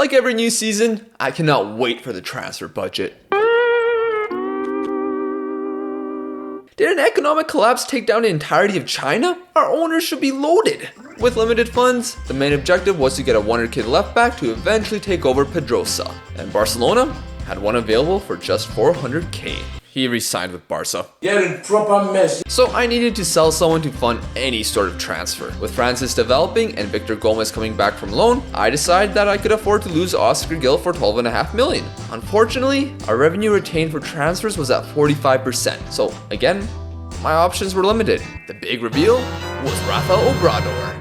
like every new season, I cannot wait for the transfer budget. Did an economic collapse take down the entirety of China? Our owners should be loaded. With limited funds, the main objective was to get a wonderkid left back to eventually take over Pedrosa, and Barcelona had one available for just 400k. He re-signed with Barca. Getting proper mess. So I needed to sell someone to fund any sort of transfer. With Francis developing and Victor Gomez coming back from loan, I decided that I could afford to lose Oscar Gil for 12.5 million. Unfortunately, our revenue retained for transfers was at 45%. So again, my options were limited. The big reveal was Rafael Obrador.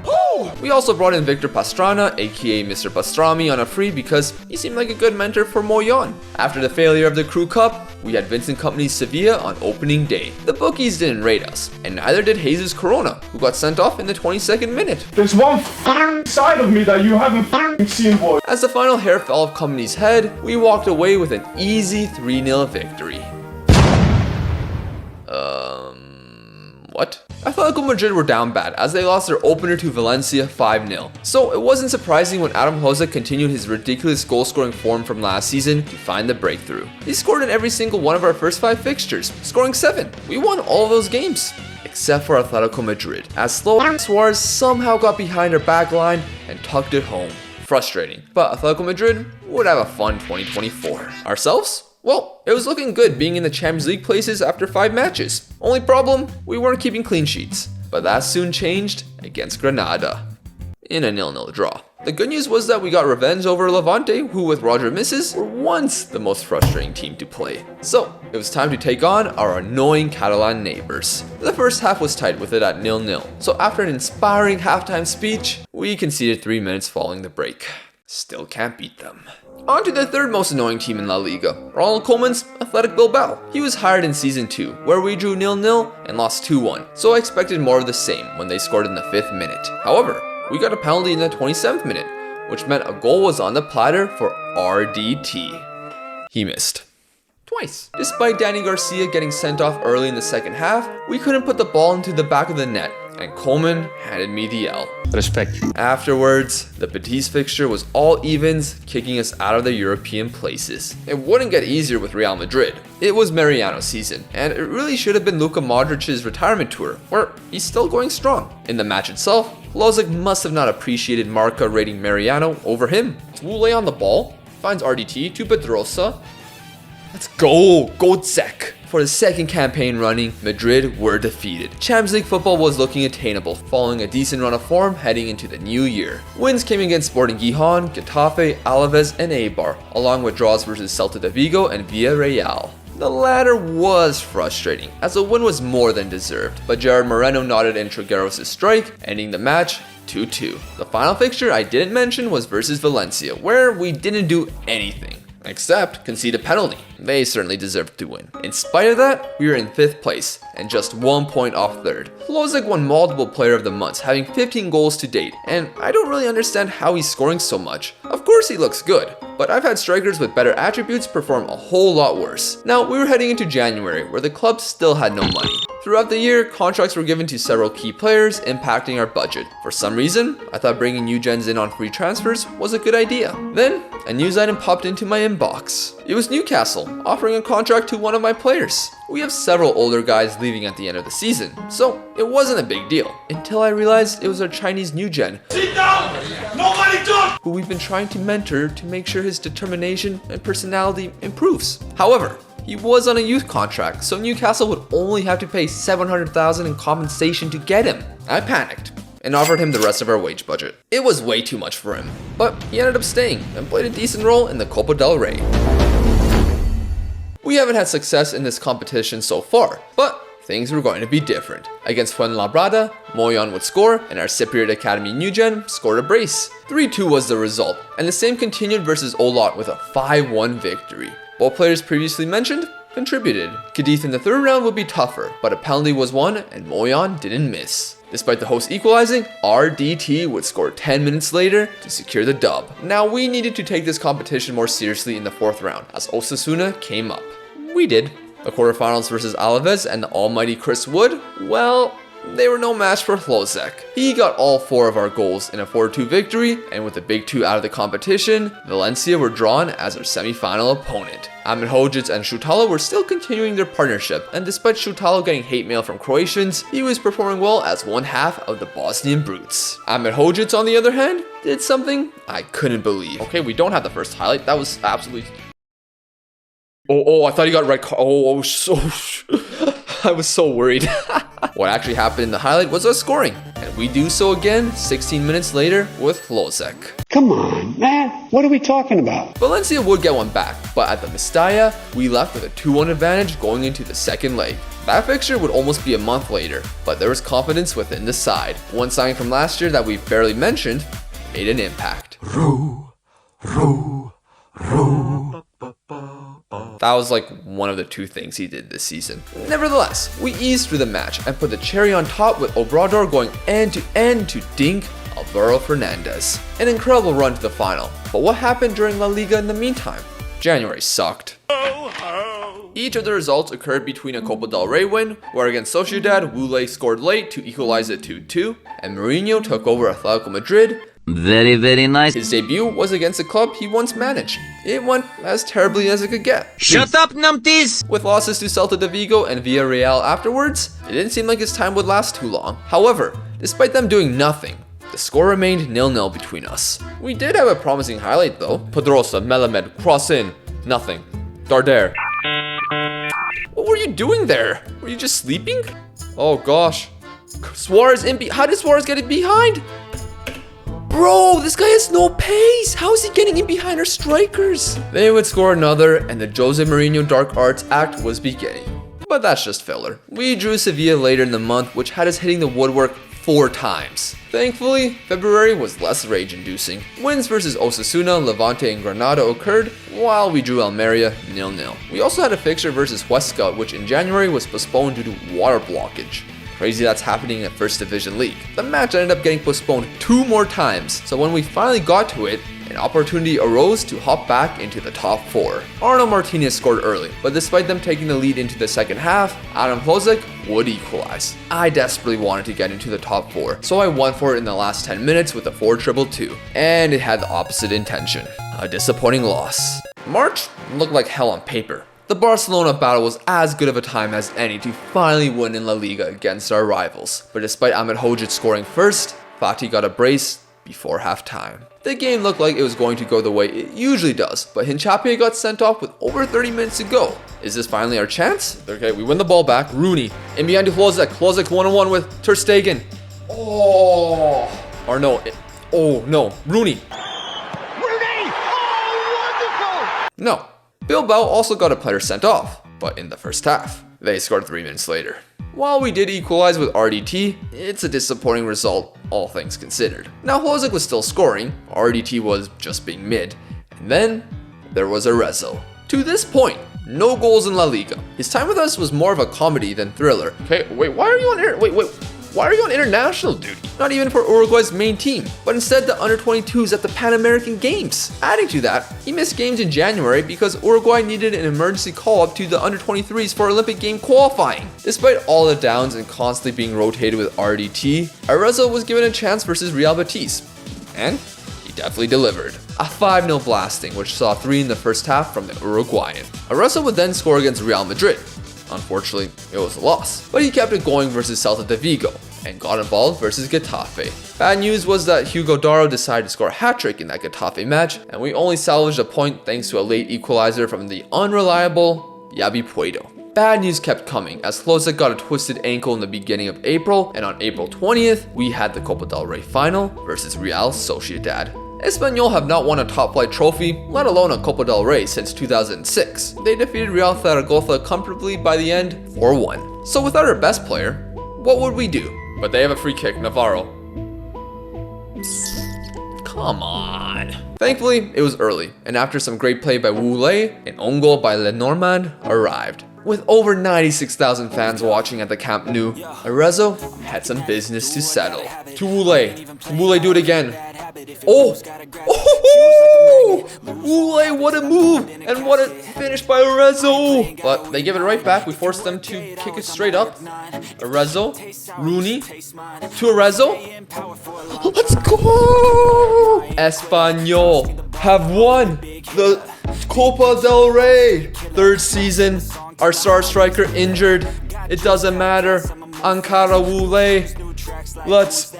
We also brought in Victor Pastrana, aka Mr. Pastrami, on a free because he seemed like a good mentor for Moyon. After the failure of the Crew Cup, we had Vincent Kompany's Sevilla on opening day. The bookies didn't rate us, and neither did Jesus Corona, who got sent off in the 22nd minute. There's one side of me that you haven't seen, boy. As the final hair fell off Kompany's head, we walked away with an easy 3-0 victory. What? Atletico Madrid were down bad as they lost their opener to Valencia 5-0. So it wasn't surprising when Adam Hlozek continued his ridiculous goal-scoring form from last season to find the breakthrough. He scored in every single one of our first 5 fixtures, scoring 7. We won all of those games, except for Atletico Madrid, as slow Suarez somehow got behind our back line and tucked it home. Frustrating, but Atletico Madrid would have a fun 2024. Ourselves? Well, it was looking good being in the Champions League places after 5 matches. Only problem, we weren't keeping clean sheets. But that soon changed against Granada in a 0-0 draw. The good news was that we got revenge over Levante, who with Roger misses were once the most frustrating team to play. So it was time to take on our annoying Catalan neighbors. The first half was tight with it at 0-0. So after an inspiring halftime speech, we conceded 3 minutes following the break. Still can't beat them. On to the third most annoying team in La Liga, Ronald Koeman's Athletic Bilbao. He was hired in Season 2, where we drew 0-0 and lost 2-1, so I expected more of the same when they scored in the 5th minute. However, we got a penalty in the 27th minute, which meant a goal was on the platter for RDT. He missed. Twice. Despite Danny Garcia getting sent off early in the second half, we couldn't put the ball into the back of the net, and Koeman handed me the L. Respect. Afterwards, the Betis fixture was all evens, kicking us out of the European places. It wouldn't get easier with Real Madrid. It was Mariano's season, and it really should have been Luka Modric's retirement tour, where he's still going strong. In the match itself, Hlozek must have not appreciated Marca rating Mariano over him. Wule on the ball, finds RDT to Pedrosa. Let's go, Hlozek! For the second campaign running, Madrid were defeated. Champions League football was looking attainable, following a decent run of form heading into the new year. Wins came against Sporting Gijon, Getafe, Alaves, and Eibar, along with draws versus Celta de Vigo and Villarreal. The latter was frustrating, as a win was more than deserved, but Gerard Moreno nodded in Trigueros' strike, ending the match 2-2. The final fixture I didn't mention was versus Valencia, where we didn't do anything except concede a penalty. They certainly deserved to win. In spite of that, we were in 5th place and just 1 point off 3rd. Hlozek won multiple player of the months, having 15 goals to date, and I don't really understand how he's scoring so much. Of course he looks good, but I've had strikers with better attributes perform a whole lot worse. Now, we were heading into January, where the club still had no money. Throughout the year, contracts were given to several key players, impacting our budget. For some reason, I thought bringing new gens in on free transfers was a good idea. Then, a news item popped into my inbox. It was Newcastle, offering a contract to one of my players. We have several older guys leaving at the end of the season, so it wasn't a big deal, until I realized it was our Chinese new gen. Sit down! Nobody talk! Who we've been trying to mentor to make sure his determination and personality improves. However, he was on a youth contract, so Newcastle would only have to pay $700,000 in compensation to get him. I panicked and offered him the rest of our wage budget. It was way too much for him, but he ended up staying and played a decent role in the Copa del Rey. We haven't had success in this competition so far, but things were going to be different. Against Fuenlabrada, Moyon would score, and our Cypriot Academy new gen scored a brace. 3-2 was the result, and the same continued versus Olot with a 5-1 victory. Both players previously mentioned contributed. Cadiz in the 3rd round would be tougher, but a penalty was won and Moyon didn't miss. Despite the host equalizing, RDT would score 10 minutes later to secure the dub. Now we needed to take this competition more seriously in the 4th round, as Osasuna came up. We did. The quarterfinals versus Alaves and the almighty Chris Wood, well, they were no match for Hlozek. He got all 4 of our goals in a 4-2 victory, and with the big 2 out of the competition, Valencia were drawn as our semi-final opponent. Adam Hlozek and Šutalo were still continuing their partnership, and despite Šutalo getting hate mail from Croatians, he was performing well as one half of the Bosnian Brutes. Adam Hlozek, on the other hand, did something I couldn't believe. Okay, we don't have the first highlight. That was absolutely... Oh, I thought he got red card. Oh, I was so worried. What actually happened in the highlight was us scoring, and we do so again 16 minutes later with Hlozek. Come on, man. What are we talking about? Valencia would get one back, but at the Mestalla, we left with a 2-1 advantage going into the second leg. That fixture would almost be a month later, but there was confidence within the side. One signing from last year that we barely mentioned made an impact. That was like one of the 2 things he did this season. Nevertheless, we eased through the match and put the cherry on top with Obrador going end to end to dink Alvaro Fernandez. An incredible run to the final. But what happened during La Liga in the meantime? January sucked. Each of the results occurred between a Copa del Rey win, where against Sociedad, Wule scored late to equalize it 2-2, and Mourinho took over Atletico Madrid. Very, very nice. His debut was against a club he once managed. It went as terribly as it could get. Shut up, numpties! With losses to Celta de Vigo and Villarreal afterwards, it didn't seem like his time would last too long. However, despite them doing nothing, the score remained 0-0 between us. We did have a promising highlight though. Pedrosa, Melamed, cross in, nothing. Darder. What were you doing there? Were you just sleeping? Oh gosh. Suarez how did Suarez get it behind? Bro, this guy has no pace. How is he getting in behind our strikers? They would score another, and the Jose Mourinho Dark Arts act was beginning. But that's just filler. We drew Sevilla later in the month, which had us hitting the woodwork 4 times. Thankfully, February was less rage-inducing. Wins versus Osasuna, Levante, and Granada occurred, while we drew Almeria 0-0. We also had a fixture versus Huesca, which in January was postponed due to water blockage. Crazy that's happening in First Division League. The match ended up getting postponed 2 more times, so when we finally got to it, an opportunity arose to hop back into the top 4. Arnold Martinez scored early, but despite them taking the lead into the second half, Adam Hlozek would equalize. I desperately wanted to get into the top 4, so I went for it in the last 10 minutes with a 4-2-2, and it had the opposite intention. A disappointing loss. March looked like hell on paper. The Barcelona battle was as good of a time as any to finally win in La Liga against our rivals. But despite Ahmed Hodzic scoring first, Fati got a brace before halftime. The game looked like it was going to go the way it usually does, but Hincapié got sent off with over 30 minutes to go. Is this finally our chance? Okay, we win the ball back. Rooney, in behind to Hlozek. Hlozek 1-on-1 with Ter Stegen. Rooney. No. Bilbao also got a player sent off, but in the first half. They scored 3 minutes later. While we did equalize with RDT, it's a disappointing result, all things considered. Now Hlozek was still scoring, RDT was just being mid, and then there was Arezzo. To this point, no goals in La Liga. His time with us was more of a comedy than thriller. Okay, wait, why are you on international duty? Not even for Uruguay's main team, but instead the under-22s at the Pan American Games. Adding to that, he missed games in January because Uruguay needed an emergency call-up to the under-23s for Olympic game qualifying. Despite all the downs and constantly being rotated with RDT, Arezzo was given a chance versus Real Betis, and he definitely delivered. A 5-0 blasting, which saw 3 in the first half from the Uruguayan. Arezzo would then score against Real Madrid. Unfortunately, it was a loss, but he kept it going versus Celta de Vigo and got involved versus Getafe. Bad news was that Hugo Daro decided to score a hat-trick in that Getafe match, and we only salvaged a point thanks to a late equalizer from the unreliable Yabi Puedo. Bad news kept coming as Hlozek got a twisted ankle in the beginning of April, and on April 20th, we had the Copa del Rey final versus Real Sociedad. Espanyol have not won a top-flight trophy, let alone a Copa del Rey, since 2006. They defeated Real Zaragoza comfortably by the end, 4-1. So without our best player, what would we do? But they have a free kick, Navarro. Come on. Thankfully, it was early, and after some great play by Wu Lei, an own goal by Lenormand arrived. With over 96,000 fans watching at the Camp Nou, Arezzo had some business to settle. To Wu Lei. Can Wu Lei do it again? Oh! Wu Lei, what a move! And what a finish by Arezzo! But they give it right back. We force them to kick it straight up. Arezzo, Rooney, to Arezzo. Let's go! Espanyol have won the Copa del Rey. Third season, our star striker injured. It doesn't matter. Ankara Wule. Let's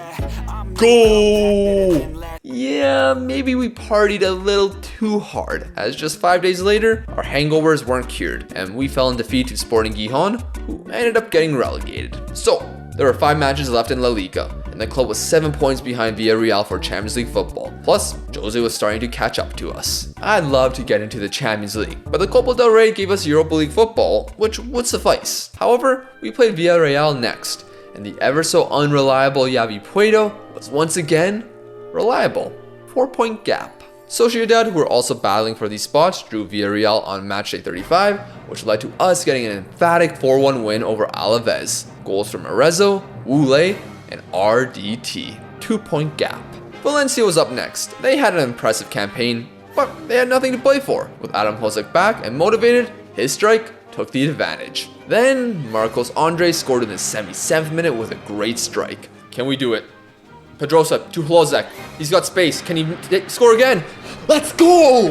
go! Yeah, maybe we partied a little too hard, as just 5 days later, our hangovers weren't cured, and we fell in defeat to Sporting Gijon, who ended up getting relegated. So, there were 5 matches left in La Liga, and the club was 7 points behind Villarreal for Champions League football. Plus, Jose was starting to catch up to us. I'd love to get into the Champions League, but the Copa del Rey gave us Europa League football, which would suffice. However, we played Villarreal next, and the ever so unreliable Javi Puedo was once again reliable. 4-point gap. Sociedad, who were also battling for these spots, drew Villarreal on matchday 35, which led to us getting an emphatic 4-1 win over Alaves. Goals from Arezzo, Wule, and RDT. 2-point gap. Valencia was up next. They had an impressive campaign, but they had nothing to play for. With Adam Hlozek back and motivated, his strike took the advantage. Then Marcos Andre scored in the 77th minute with a great strike. Can we do it? Pedrosa to Hlozek. He's got space. Can he score again? Let's go!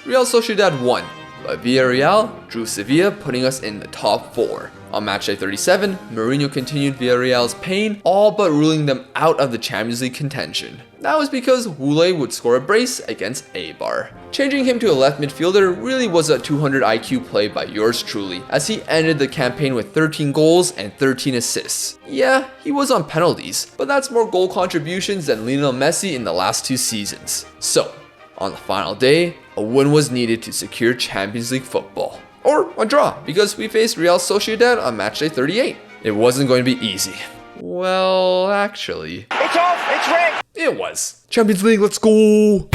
Real Sociedad won, but Villarreal drew Sevilla, putting us in the top 4. On matchday 37, Mourinho continued Villarreal's pain, all but ruling them out of the Champions League contention. That was because Wule would score a brace against Eibar. Changing him to a left midfielder really was a 200 IQ play by yours truly, as he ended the campaign with 13 goals and 13 assists. Yeah, he was on penalties, but that's more goal contributions than Lionel Messi in the last 2 seasons. So, on the final day, a win was needed to secure Champions League football. Or a draw, because we faced Real Sociedad on matchday 38. It wasn't going to be easy. Well, actually, It's off! It's rigged! it was. Champions League, let's go!